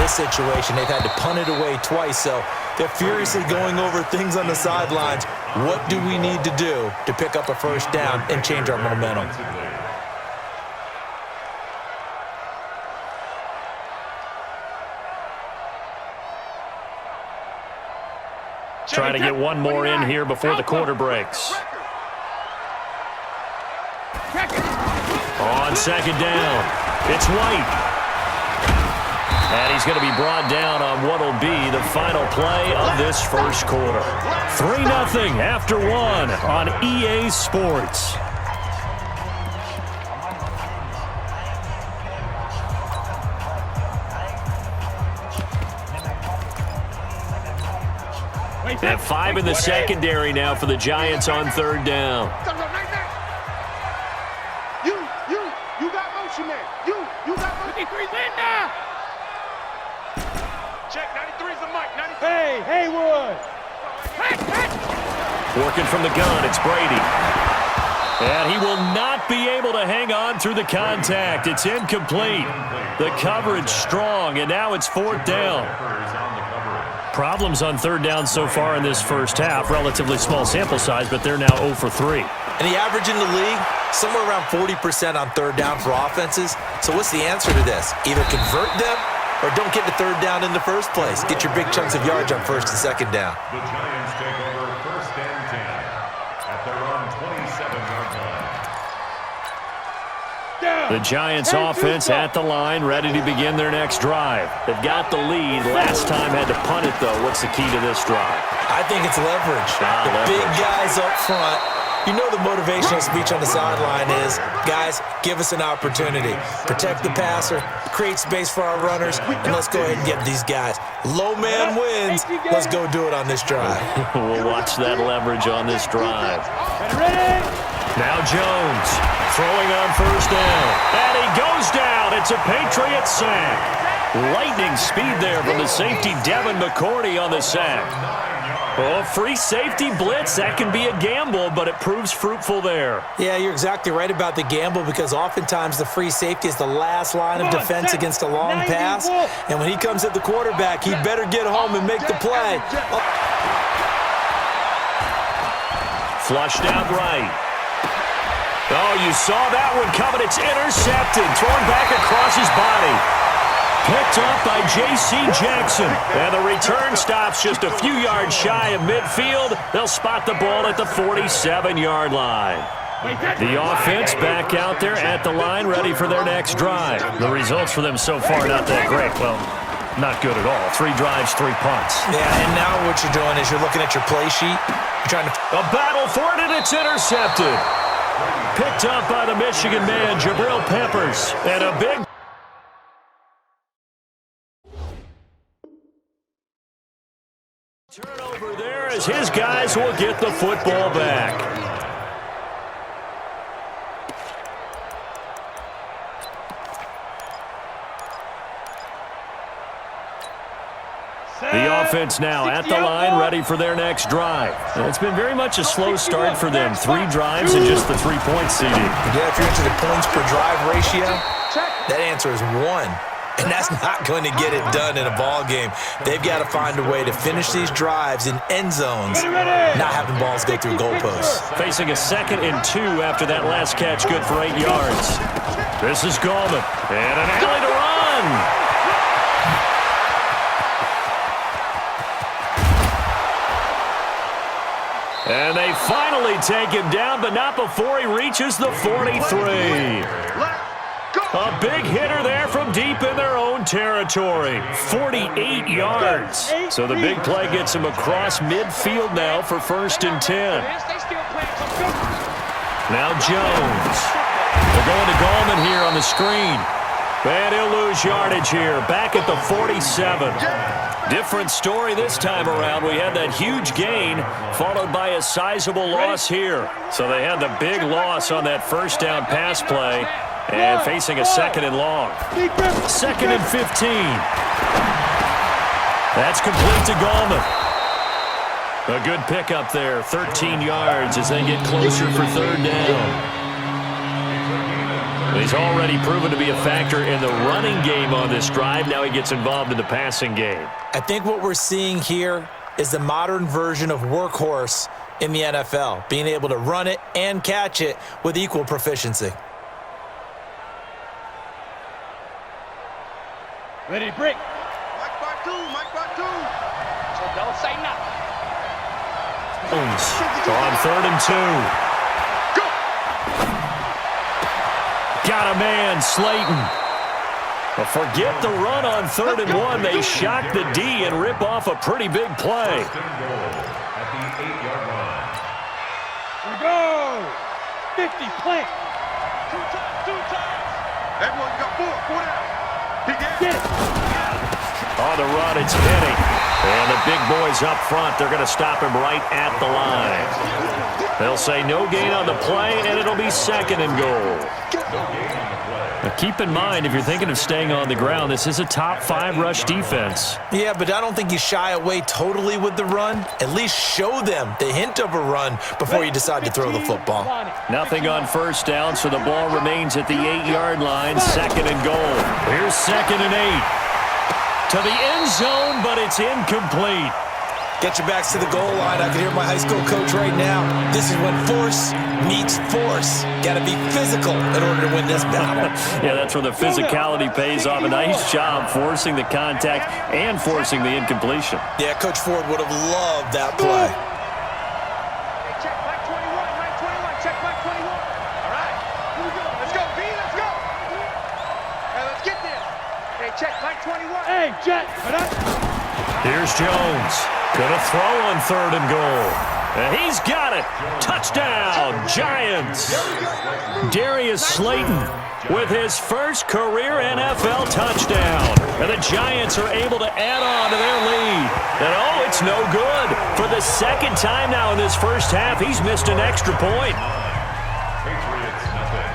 this situation, they've had to punt it away twice, so they're furiously going over things on the sidelines. What do we need to do to pick up a first down and change our momentum? Trying to get one more in here before the quarter breaks. On second down, it's White. And he's going to be brought down on what will be the final play of this first quarter. 3-0 after one on EA Sports. At 5 in the secondary now for the Giants on third down. You got motion, man. You got motion. 53's in now. Check, 93's the mic. 93. Hey, Haywood. Working from the gun, it's Brady. And he will not be able to hang on through the contact. It's incomplete. The coverage strong, and now it's fourth down. Problems on third down so far in this first half. Relatively small sample size, but they're now 0 for 3. And the average in the league, somewhere around 40% on third down for offenses. So what's the answer to this? Either convert them or don't get the third down in the first place. Get your big chunks of yards on first and second down. The Giants take over first and 10 at their own 27-yard line. The Giants offense at the line, ready to begin their next drive. They've got the lead. Last time had to punt it, though. What's the key to this drive? I think it's leverage. The big guys up front. You know the motivational speech on the sideline is, guys, give us an opportunity. Protect the passer, create space for our runners, and let's go ahead and get these guys. Low man wins. Let's go do it on this drive. We'll watch that leverage on this drive. Now Jones throwing on first down. And he goes down. It's a Patriot sack. Lightning speed there from the safety Devin McCourty on the sack. Oh, free safety blitz, that can be a gamble, but it proves fruitful there. Yeah, you're exactly right about the gamble because oftentimes the free safety is the last line of defense against a long pass. And when he comes at the quarterback, he better get home and make the play. Flushed out right. Oh, you saw that one coming. It's intercepted, thrown back across his body. Picked up by J.C. Jackson. And the return stops just a few yards shy of midfield. They'll spot the ball at the 47-yard line. The offense back out there at the line, ready for their next drive. The results for them so far not that great. Well, not good at all. 3 drives, 3 punts. Yeah, and now what you're doing is you're looking at your play sheet. You're trying to... A battle for it, and it's intercepted. Picked up by the Michigan man, Jabril Peppers. And a big... turnover there as his guys will get the football back. The offense now at the line, ready for their next drive. And it's been very much a slow start for them. 3 drives and just the 3 points, CD. Yeah, if you're into the points per drive ratio, that answer is 1. And that's not going to get it done in a ball game. They've got to find a way to finish these drives in end zones, not having balls go through goalposts. Facing a 2nd and 2 after that last catch, good for 8 yards. This is Gallman, and an alley to run. And they finally take him down, but not before he reaches the 43. A big hitter there from deep in their own territory. 48 yards. So the big play gets him across midfield now for 1st and 10. Now Jones. They're going to Gallman here on the screen. And he'll lose yardage here. Back at the 47. Different story this time around. We had that huge gain followed by a sizable loss here. So they had the big loss on that first down pass play. And facing a 2nd and long. 2nd and 15. That's complete to Gallman. A good pickup there. 13 yards as they get closer for 3rd down. He's already proven to be a factor in the running game on this drive. Now he gets involved in the passing game. I think what we're seeing here is the modern version of workhorse in the NFL, being able to run it and catch it with equal proficiency. Ready to break. Mike Batu. So don't say nothing. On 3rd and 2. Go. Got a man, Slayton. But forget the run on 3rd and 1. They shock the D and rip off a pretty big play. First and goal at the 8-yard line. Here we go. 50, plant. Two times. Everyone got four down. He get it. On the run, it's Penny. And the big boys up front, they're going to stop him right at the line. They'll say no gain on the play, and it'll be 2nd and goal. Now keep in mind, if you're thinking of staying on the ground, this is a top 5 rush defense. Yeah, but I don't think you shy away totally with the run. At least show them the hint of a run before you decide to throw the football. Nothing on 1st down, so the ball remains at the 8-yard line, 2nd and goal. Here's 2nd and 8. To the end zone, but it's incomplete. Get your backs to the goal line. I can hear my high school coach right now. This is when force meets force. Got to be physical in order to win this battle. Yeah, that's where the physicality pays off. A nice job forcing the contact and forcing the incompletion. Yeah, Coach Ford would have loved that play. Hey, check Mike 21. Check Mike 21. All right. Here we go. Let's go, B. Let's go. Hey, let's get this. Hey, check Mike 21. Hey, Jet. Here's Jones. Gonna throw on 3rd and goal. And he's got it. Touchdown, Giants. Darius Slayton with his first career NFL touchdown. And the Giants are able to add on to their lead. And oh, it's no good. For the 2nd time now in this first half, he's missed an extra point. Patriots, nothing.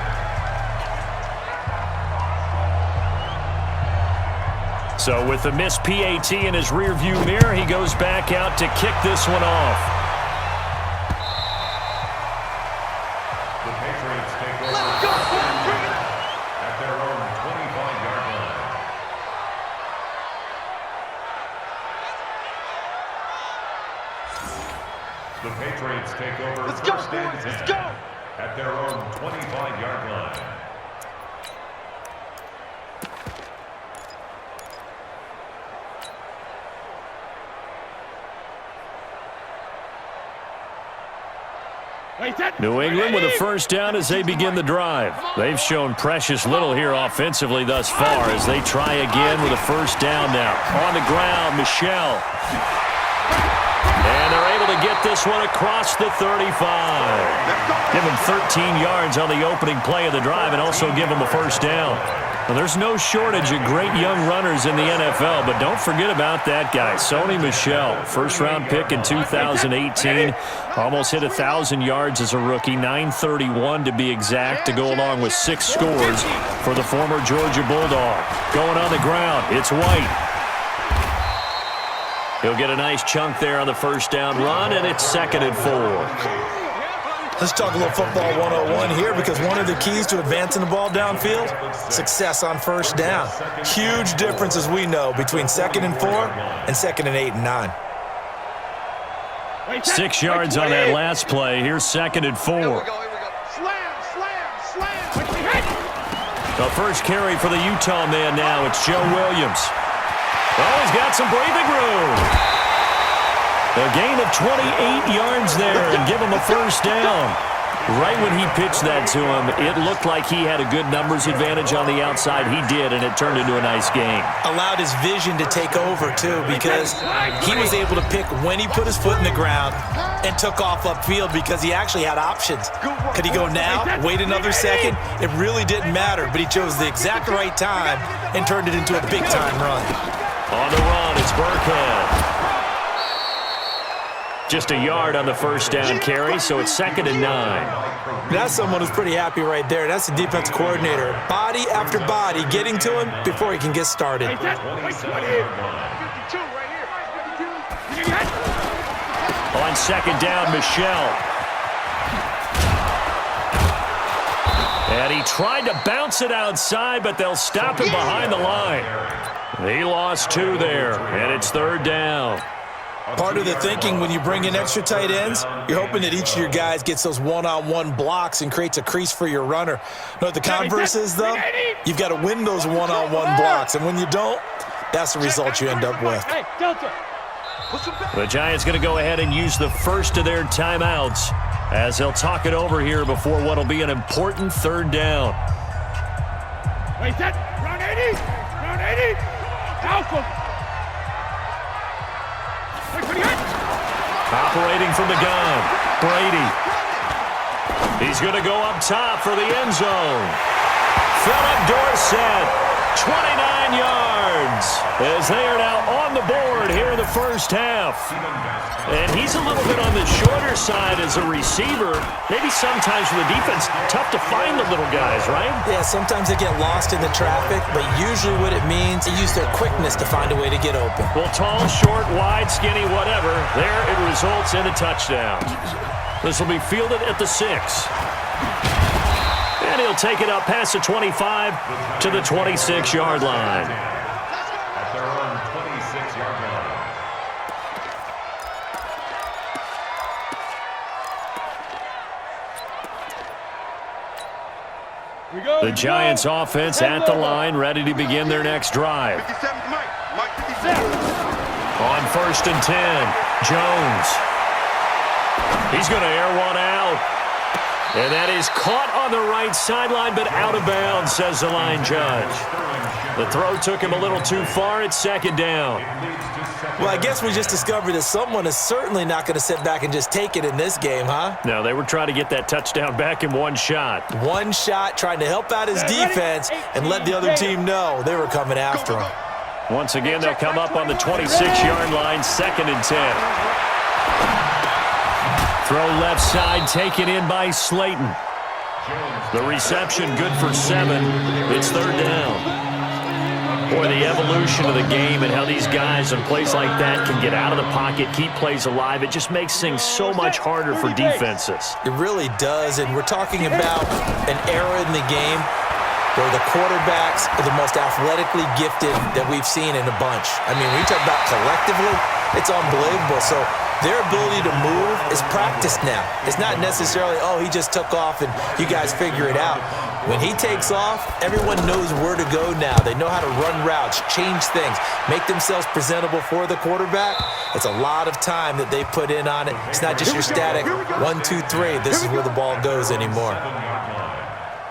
So with the missed PAT in his rearview mirror, he goes back out to kick this one off. The Patriots take over at their own 25-yard line. The Patriots take over first and 10 at their own 25-yard line. New England with a first down as they begin the drive. They've shown precious little here offensively thus far as they try again with a first down now. On the ground, Michelle. And they're able to get this one across the 35. Give them 13 yards on the opening play of the drive and also give them a first down. Well, there's no shortage of great young runners in the NFL, but don't forget about that guy, Sony Michel. First-round pick in 2018. Almost hit 1,000 yards as a rookie, 931 to be exact, to go along with 6 scores for the former Georgia Bulldog. Going on the ground, it's White. He'll get a nice chunk there on the first down run, and it's 2nd and 4. Let's talk a little football 101 here, because one of the keys to advancing the ball downfield, success on first down. Huge difference, as we know, between 2nd and 4 and 2nd and 8 and 9. 6 yards on that last play. Here's 2nd and 4. Slam. The first carry for the Utah man now. It's Joe Williams. Oh, he's got some breathing room. A gain of 28 yards there and give him a first down. Right when he pitched that to him, it looked like he had a good numbers advantage on the outside. He did, and it turned into a nice game. Allowed his vision to take over, too, because he was able to pick when he put his foot in the ground and took off upfield because he actually had options. Could he go now, wait another second? It really didn't matter, but he chose the exact right time and turned it into a big-time run. On the run, it's Burkhead. Just a yard on the first down carry, so it's 2nd and 9. That's someone who's pretty happy right there. That's the defense coordinator. Body after body getting to him before he can get started. On 2nd down, Michelle. And he tried to bounce it outside, but they'll stop him behind the line. He lost 2 there, and it's 3rd down. Part of the thinking when you bring in extra tight ends, you're hoping that each of your guys gets those one-on-one blocks and creates a crease for your runner. You know what the converse is, though? You've got to win those one-on-one blocks, and when you don't, that's the result you end up with. Hey, Delta. The Giants going to go ahead and use the first of their timeouts as they'll talk it over here before what will be an important 3rd down. Wait, set. Round 80. Round 80. Alpha. Operating from the gun, Brady. He's going to go up top for the end zone. Philip Dorsett, 29 yards, as they are now on the board here in the first half. And he's a little bit on the shorter side as a receiver. Maybe sometimes for the defense, tough to find the little guys, right? Yeah, sometimes they get lost in the traffic, but usually what it means, they use their quickness to find a way to get open. Well, tall, short, wide, skinny, whatever, there it results in a touchdown. This will be fielded at the 6. And he'll take it up past the 25 to the 26-yard line. At their own 26-yard line. The Giants offense at the line, ready to begin their next drive. 57, Mike 57. On 1st and 10, Jones. He's going to air one out. And that is caught on the right sideline, but out of bounds, says the line judge. The throw took him a little too far. It's 2nd down. Well, I guess we just discovered that someone is certainly not going to sit back and just take it in this game, huh? No, they were trying to get that touchdown back in one shot. One shot, trying to help out his defense and let the other team know they were coming after him. Once again, they'll come up on the 26-yard line, 2nd and 10. Throw left side, taken in by Slayton. The reception good for 7. It's 3rd down. Boy, the evolution of the game and how these guys in plays like that can get out of the pocket, keep plays alive, it just makes things so much harder for defenses. It really does, and we're talking about an era in the game where the quarterbacks are the most athletically gifted that we've seen in a bunch. I mean, when you talk about collectively, it's unbelievable. So their ability to move is practiced now. It's not necessarily, oh, he just took off and you guys figure it out. When he takes off, everyone knows where to go now. They know how to run routes, change things, make themselves presentable for the quarterback. It's a lot of time that they put in on it. It's not just your static 1, 2, 3. This is where the ball goes anymore.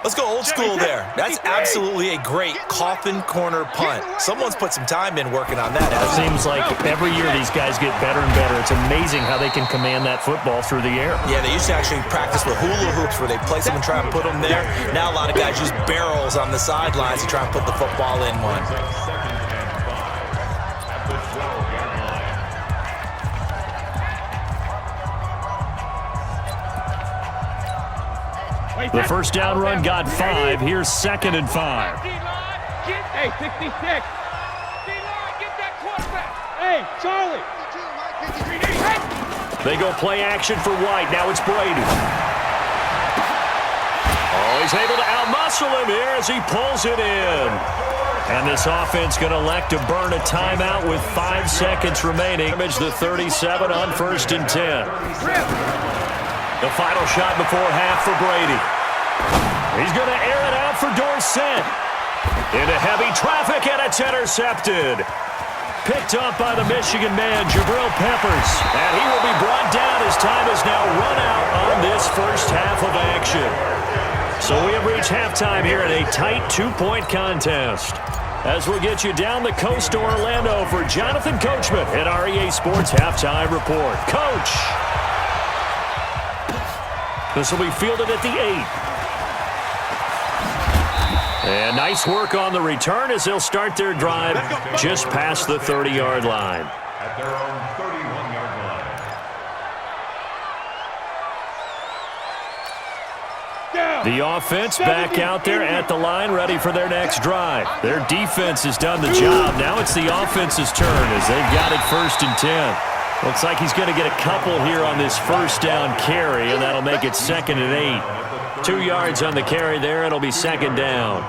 Let's go old school there. That's absolutely a great coffin corner punt. Someone's put some time in working on that. It seems like every year these guys get better and better. It's amazing how they can command that football through the air. Yeah, they used to actually practice with hula hoops where they place them and try and put them there. Now a lot of guys use barrels on the sidelines to try and put the football in one. The first down run got 5. Here's 2nd and 5. Hey, 66. D-line, get that quarterback. Hey, Charlie. They go play action for White. Now it's Brady. Oh, he's able to outmuscle him here as he pulls it in. And this offense going to elect to burn a timeout with 5 seconds remaining. Damage the 37 on 1st and 10. The final shot before half for Brady. He's going to air it out for Dorsett. Into heavy traffic, and it's intercepted. Picked up by the Michigan man, Jabril Peppers. And he will be brought down as time is now run out on this first half of action. So we have reached halftime here in a tight 2-point contest. As we'll get you down the coast to Orlando for Jonathan Coachman at REA Sports Halftime Report. Coach! This will be fielded at the 8. And nice work on the return as they'll start their drive just past the 30-yard line. At their own 31-yard line. The offense back out there at the line, ready for their next drive. Their defense has done the job. Now it's the offense's turn as they've got it 1st and 10. Looks like he's going to get a couple here on this first down carry, and that'll make it 2nd and 8. 2 yards on the carry there. It'll be second down.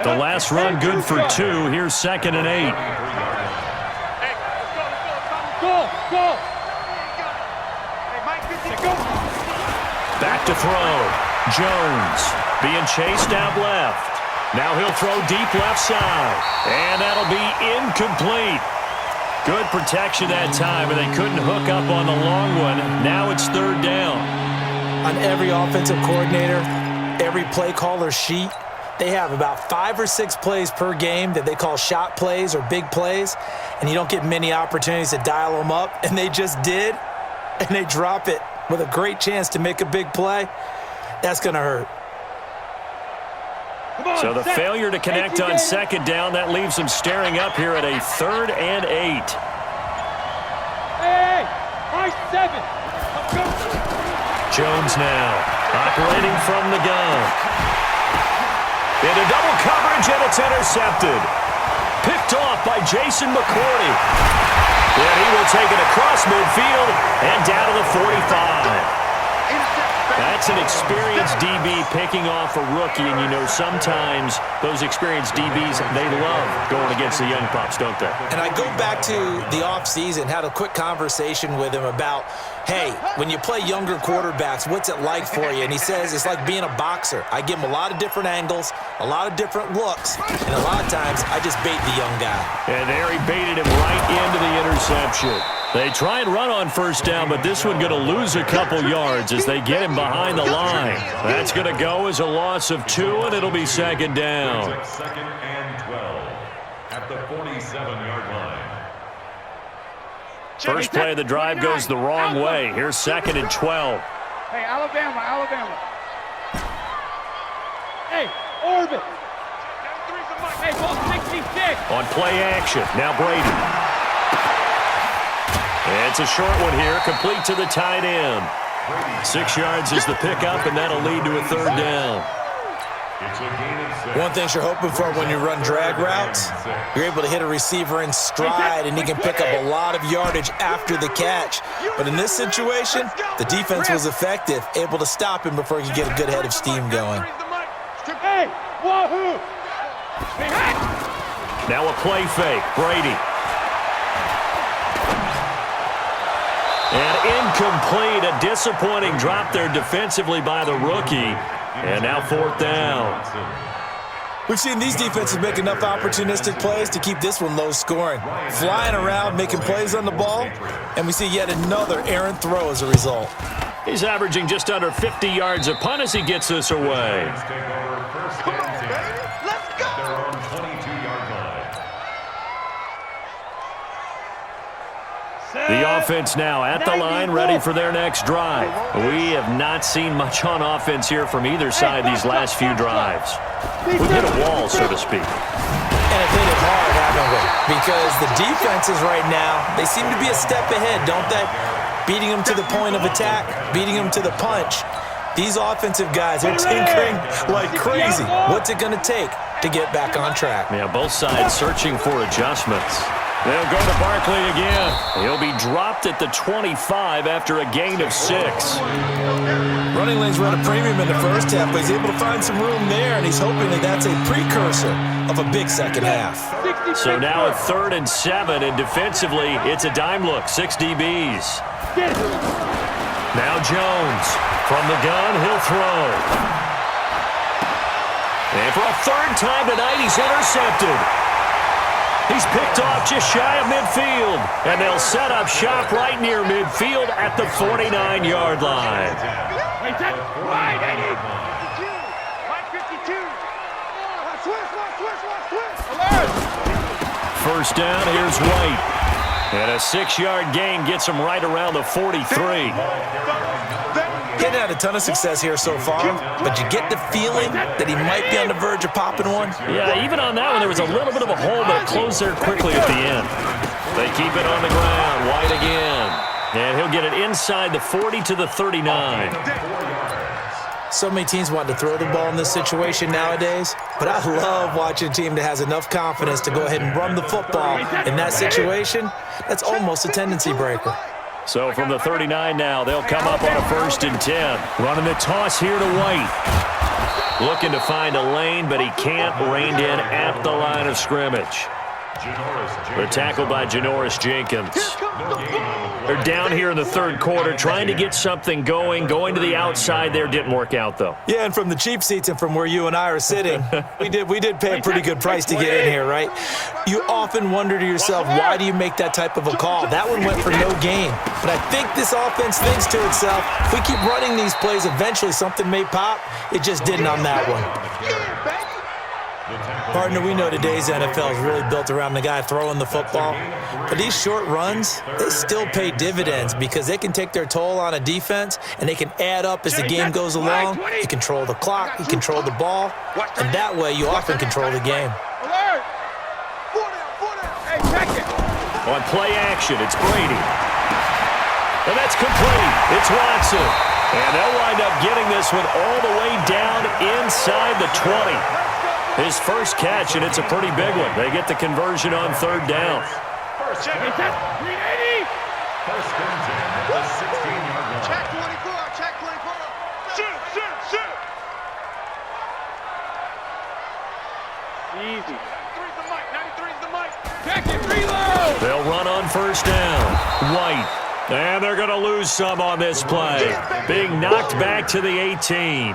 The last run good for 2. Here's 2nd and 8. Go! Back to throw. Jones being chased out left. Now he'll throw deep left side. And that'll be incomplete. Good protection that time, and they couldn't hook up on the long one. Now it's 3rd down. On every offensive coordinator, every play caller sheet, they have about 5 or 6 plays per game that they call shot plays or big plays, and you don't get many opportunities to dial them up, and they just did, and they drop it with a great chance to make a big play. That's going to hurt. So the failure to connect on 2nd down, that leaves them staring up here at a 3rd and 8. Hey, high 7. Let's go. Jones now operating from the gun. Into double coverage, and it's intercepted. Picked off by Jason McCourty. And he will take it across midfield and down to the 45. That's an experienced DB picking off a rookie, and you know sometimes those experienced DBs, they love going against the young pups, don't they? And I go back to the offseason, had a quick conversation with him about, hey, when you play younger quarterbacks, what's it like for you? And he says it's like being a boxer. I give him a lot of different angles, a lot of different looks, and a lot of times I just bait the young guy. And there he baited him right into the interception. They try and run on 1st down, but this one going to lose a couple yards as they get him behind the line. That's going to go as a loss of 2, and it'll be 2nd down. 2nd and 12 at the 47-yard line. First play of the drive goes the wrong way. Here's 2nd and 12. Hey, Alabama. Hey, orbit. Hey, ball 66. On play action, now Brady. It's a short one here, complete to the tight end. 6 yards is the pickup, and that'll lead to a 3rd down. One thing you're hoping for when you run drag routes, you're able to hit a receiver in stride, and he can pick up a lot of yardage after the catch. But in this situation, the defense was effective, able to stop him before he could get a good head of steam going. Hey, wahoo! Now a play fake, Brady. And incomplete, a disappointing drop there defensively by the rookie. And now 4th down. We've seen these defenses make enough opportunistic plays to keep this one low scoring. Flying around, making plays on the ball, and we see yet another errant throw as a result. He's averaging just under 50 yards a punt as he gets this away. The offense now at the line, ready for their next drive. We have not seen much on offense here from either side these last few drives. We've hit a wall, so to speak. And it hit it hard, haven't we? Because the defenses right now, they seem to be a step ahead, don't they? Beating them to the point of attack, beating them to the punch. These offensive guys are tinkering like crazy. What's it going to take to get back on track? Yeah, both sides searching for adjustments. They'll go to Barkley again. He'll be dropped at the 25 after a gain of 6. Running lanes run a premium in the first half, but he's able to find some room there, and he's hoping that that's a precursor of a big second half. So now a 3rd and 7, and defensively, it's a dime look, 6 DBs. Now Jones from the gun, he'll throw. And for a 3rd time tonight, he's intercepted. He's picked off just shy of midfield, and they'll set up shop right near midfield at the 49-yard line. First down, here's White. And a 6-yard gain gets him right around the 43. Getting had a ton of success here so far, but you get the feeling that he might be on the verge of popping one. Yeah, even on that one, there was a little bit of a hole, but it closed there quickly at the end. They keep it on the ground. White again. And he'll get it inside the 40 to the 39. So many teams want to throw the ball in this situation nowadays, but I love watching a team that has enough confidence to go ahead and run the football in that situation. That's almost a tendency breaker. So from the 39 now, they'll come up on a 1st and 10. Running the toss here to White. Looking to find a lane, but he can't. Reined in at the line of scrimmage. The tackle by Janoris Jenkins. They're down here in the 3rd quarter, trying to get something going. Going to the outside there didn't work out, though. Yeah, and from the cheap seats and from where you and I are sitting, we did pay a pretty good price to get in here, right? You often wonder to yourself, why do you make that type of a call? That one went for no gain. But I think this offense thinks to itself, if we keep running these plays, eventually something may pop. It just didn't on that one. Partner, we know today's NFL is really built around the guy throwing the football. But these short runs, they still pay dividends because they can take their toll on a defense and they can add up as the game goes along. You control the clock, you control the ball, and that way you often control the game. On play action, it's Brady. And that's complete. It's Watson. And they'll wind up getting this one all the way down inside the 20. His first catch, and it's a pretty big one. They get the conversion on 3rd down. Check it out. 380. First and 10 at the 16-yard line. Check 24. Check 24. Shoot. Easy. 93's the mic. 93's the mic. Check it. Reload. They'll run on 1st down. White. And they're going to lose some on this play. Being knocked back to the 18.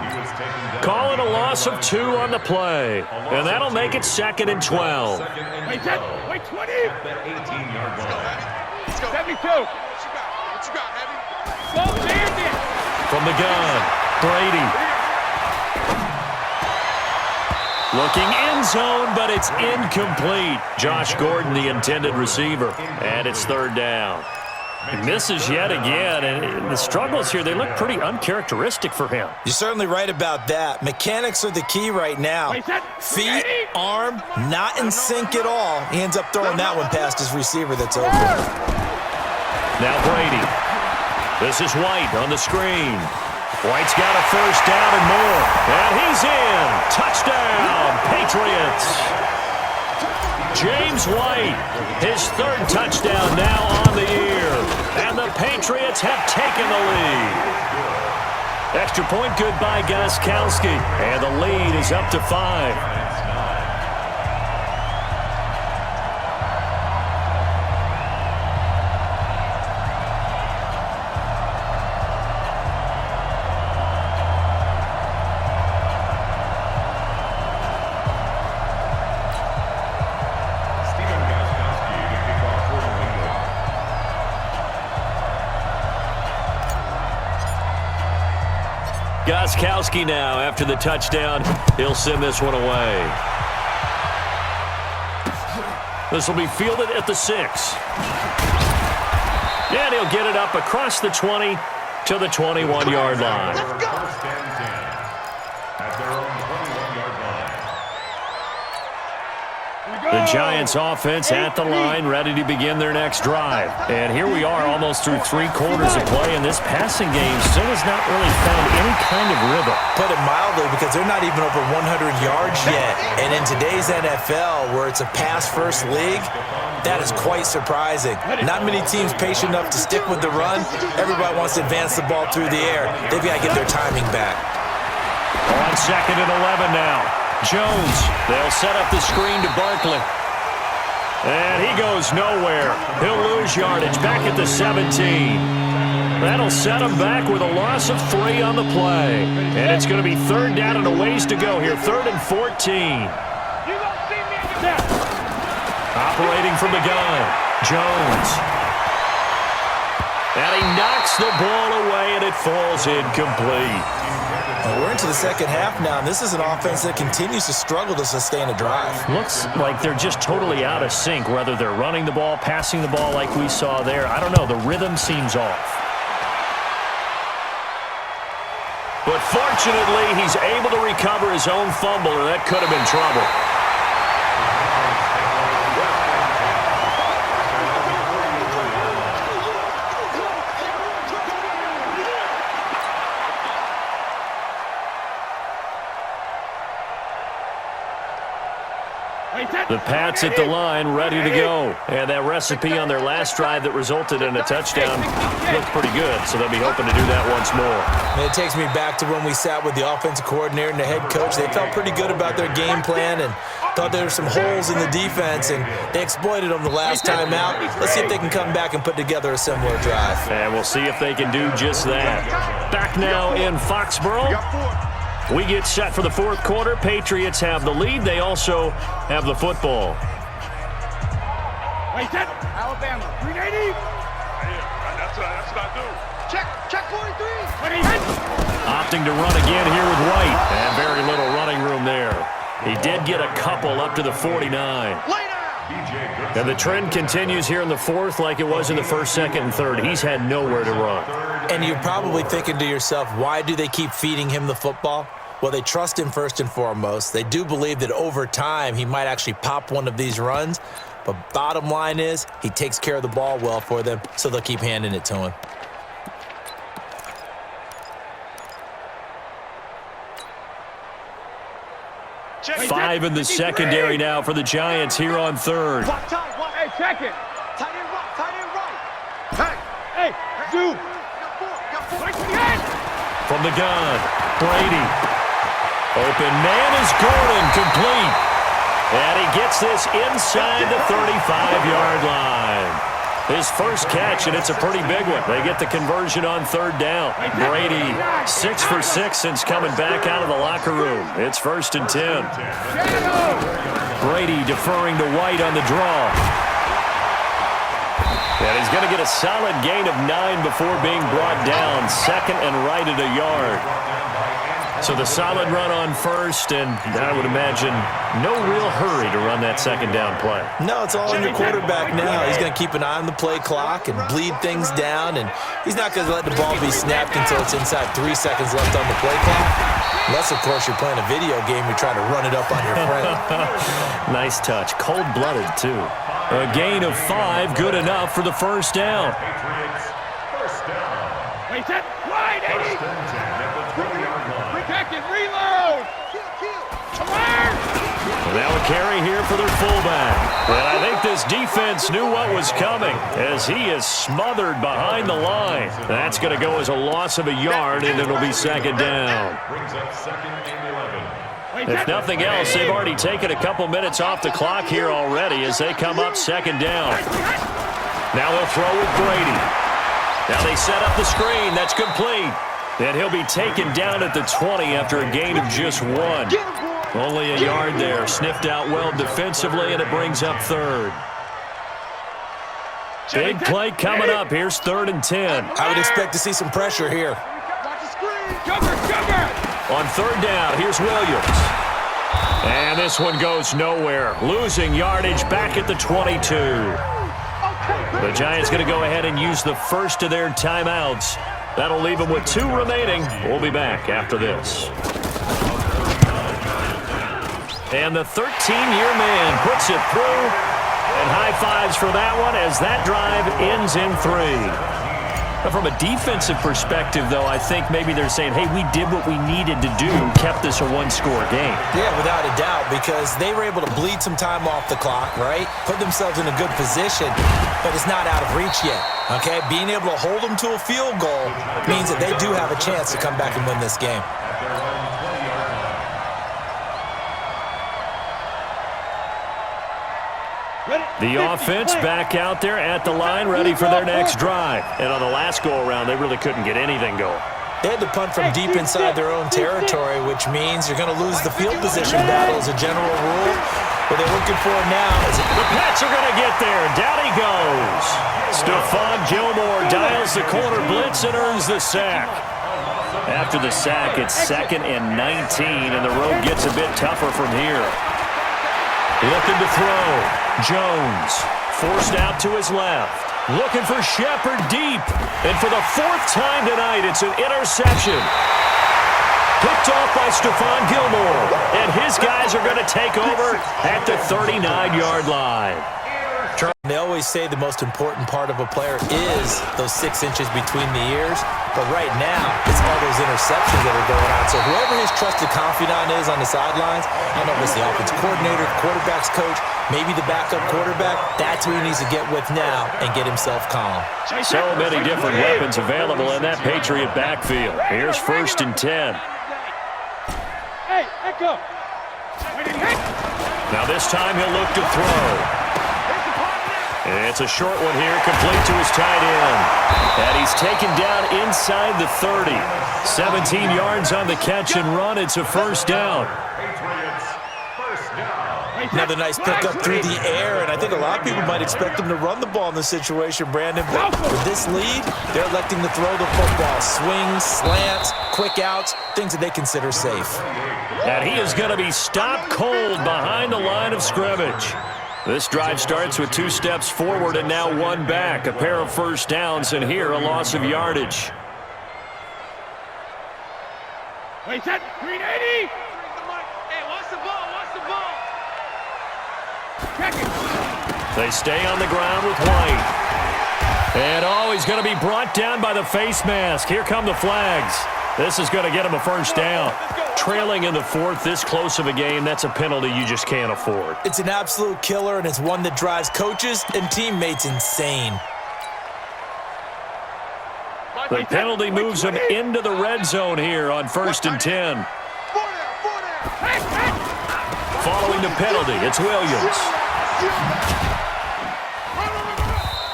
Calling a loss of 2 on the play. And that'll make it 2nd and 12. Wait, 20. At that 18-yard line. Let's go. 72. What you got, Heavy? Slow bandit. From the gun, Brady. Looking end zone, but it's incomplete. Josh Gordon, the intended receiver. And it's 3rd down. He misses yet again, and the struggles here, they look pretty uncharacteristic for him. You're certainly right about that. Mechanics are the key right now. Feet, arm, not in sync at all. He ends up throwing that one past his receiver that's open. Now Brady. This is White on the screen. White's got a 1st down and more. And he's in. Touchdown, Patriots. James White, his 3rd touchdown now on the year. And the Patriots have taken the lead. Extra point good by Gostkowski. And the lead is up to 5. Gostkowski now, after the touchdown, he'll send this one away. This will be fielded at the 6. And he'll get it up across the 20 to the 21-yard line. First and 10 at their own 21-yard line. The Giants offense at the line, ready to begin their next drive. And here we are almost through 3 quarters of play, and this passing game still has not really found any kind of rhythm. Put it mildly, because they're not even over 100 yards yet. And in today's NFL, where it's a pass-first league, that is quite surprising. Not many teams patient enough to stick with the run. Everybody wants to advance the ball through the air. They've got to get their timing back. On 2nd and 11 now. Jones, they'll set up the screen to Barkley. And he goes nowhere. He'll lose yardage back at the 17. That'll set him back with a loss of 3 on the play. And it's going to be 3rd down and a ways to go here. 3rd and 14. Operating from the gun, Jones. And he knocks the ball away, and it falls incomplete. Well, we're into the second half now, and this is an offense that continues to struggle to sustain a drive. Looks like they're just totally out of sync, whether they're running the ball, passing the ball like we saw there. I don't know. The rhythm seems off. But fortunately, he's able to recover his own fumble, or that could have been trouble. The Pats at the line, ready to go. And that recipe on their last drive that resulted in a touchdown looked pretty good, so they'll be hoping to do that once more. And it takes me back to when we sat with the offensive coordinator and the head coach. They felt pretty good about their game plan and thought there were some holes in the defense, and they exploited them the last time out. Let's see if they can come back and put together a similar drive. And we'll see if they can do just that. Back now in Foxborough. We get set for the fourth quarter. Patriots have the lead. They also have the football. Wait, that Alabama, 380. That's what I do. Check 43. Opting to run again here with White. And very little running room there. He did get a couple up to the 49. And the trend continues here in the fourth like it was in the first, second, and third. He's had nowhere to run. And you're probably thinking to yourself, why do they keep feeding him the football? Well, they trust him first and foremost. They do believe that over time he might actually pop one of these runs. But bottom line is he takes care of the ball well for them, so they'll keep handing it to him. Five in the secondary now for the Giants here on third. Hey, check it. Tight end right. Hey, do. From the gun, Brady. Open man is Gordon, complete. And he gets this inside the 35-yard line. His first catch, and it's a pretty big one. They get the conversion on third down. Brady, 6 for 6 since coming back out of the locker room. It's 1st and 10. Brady deferring to White on the draw. And he's going to get a solid gain of 9 before being brought down. Second and right at a yard. So the solid run on first, and I would imagine no real hurry to run that second down play. No, it's all on your quarterback now. He's going to keep an eye on the play clock and bleed things down, and he's not going to let the ball be snapped until it's inside 3 seconds left on the play clock. Unless, of course, you're playing a video game, you're trying to run it up on your friend. Nice touch. Cold-blooded, too. A gain of 5, good enough for the first down. Wait, that wide, Eddie. Protect it, reload. Come on. Now a carry here for their fullback. And I think this defense knew what was coming as he is smothered behind the line. That's going to go as a loss of a yard, and it'll be second down. If nothing else, they've already taken a couple minutes off the clock here already as they come up second down. Now they'll throw with Brady. Now they set up the screen. That's complete. And he'll be taken down at the 20 after a gain of just 1. Only a yard there. Sniffed out well defensively, and it brings up third. Big play coming up. Here's 3rd and 10. I would expect to see some pressure here. On third down, here's Williams. And this one goes nowhere. Losing yardage back at the 22. The Giants going to go ahead and use the first of their timeouts. That'll leave them with 2 remaining. We'll be back after this. And the 13-year man puts it through. And high fives for that one as that drive ends in 3. From a defensive perspective, though, I think maybe they're saying, hey, we did what we needed to do, kept this a 1-score game. Yeah, without a doubt, because they were able to bleed some time off the clock, right? Put themselves in a good position, but it's not out of reach yet, okay? Being able to hold them to a field goal means that they do have a chance to come back and win this game. The offense back out there at the line, ready for their next drive. And on the last go-around, they really couldn't get anything going. They had to punt from deep inside their own territory, which means you're going to lose the field position battle as a general rule. What they're looking for now is... The Pats are going to get there. Down he goes. Stephon Gilmore dials the corner blitz and earns the sack. After the sack, it's 2nd and 19, and the road gets a bit tougher from here. Looking to throw. Jones forced out to his left. Looking for Shepard deep. And for the 4th time tonight, it's an interception. Picked off by Stephon Gilmore. And his guys are going to take over at the 39-yard line. They always say the most important part of a player is those 6 inches between the ears. But right now, it's all those interceptions that are going on. So whoever his trusted confidant is on the sidelines, I don't know if it's the offensive coordinator, the quarterback's coach, maybe the backup quarterback, that's who he needs to get with now and get himself calm. So many different weapons available in that Patriot backfield. Here's 1st and 10. Hey, Echo. Now this time he'll look to throw. It's a short one here, complete to his tight end. And he's taken down inside the 30. 17 yards on the catch and run. It's a 1st down. Another nice pickup through the air, and I think a lot of people might expect him to run the ball in this situation, Brandon. But with this lead, they're electing to throw the football. Swings, slants, quick outs, things that they consider safe. And he is going to be stopped cold behind the line of scrimmage. This drive starts with 2 steps forward and now 1 back. A pair of 1st downs, and here a loss of yardage. Wait, set, green 80. Hey, watch the ball, watch the ball. Check it. They stay on the ground with White. And he's going to be brought down by the face mask. Here come the flags. This is going to get him a 1st down. Trailing in the 4th, this close of a game, that's a penalty you just can't afford. It's an absolute killer, and it's one that drives coaches and teammates insane. The penalty moves him into the red zone here on 1st and 10. Following the penalty, it's Williams.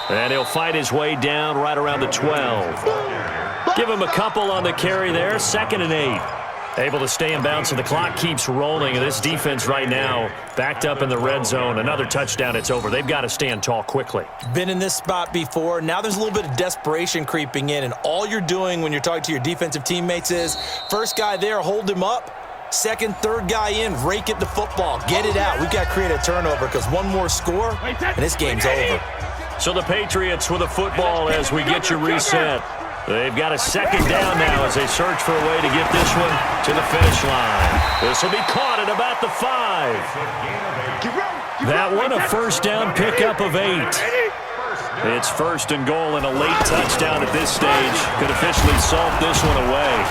And he'll fight his way down right around the 12. Give him a couple on the carry there, 2nd and 8. Able to stay in bounds, so the clock keeps rolling. And this defense right now backed up in the red zone. Another touchdown, it's over. They've got to stand tall quickly. Been in this spot before. Now there's a little bit of desperation creeping in. And all you're doing when you're talking to your defensive teammates is, first guy there, hold him up. 2nd, 3rd guy in, rake at the football. Get it out. We've got to create a turnover because one more score, and this game's over. So the Patriots with a football as we get you reset. They've got a 2nd down now as they search for a way to get this one to the finish line. This will be caught at about the 5. That one a 1st down pickup of 8. It's 1st and goal, and a late touchdown at this stage could officially salt this one away.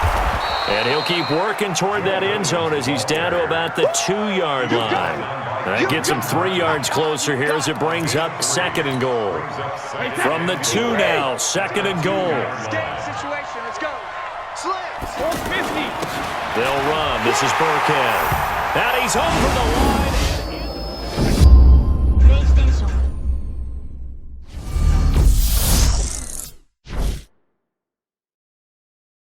And he'll keep working toward that end zone as he's down to about the 2-yard line. That gets him 3 yards closer here as it brings up 2nd and goal. From the 2 now, 2nd and goal. They'll run. This is Burkhead. And he's over the line.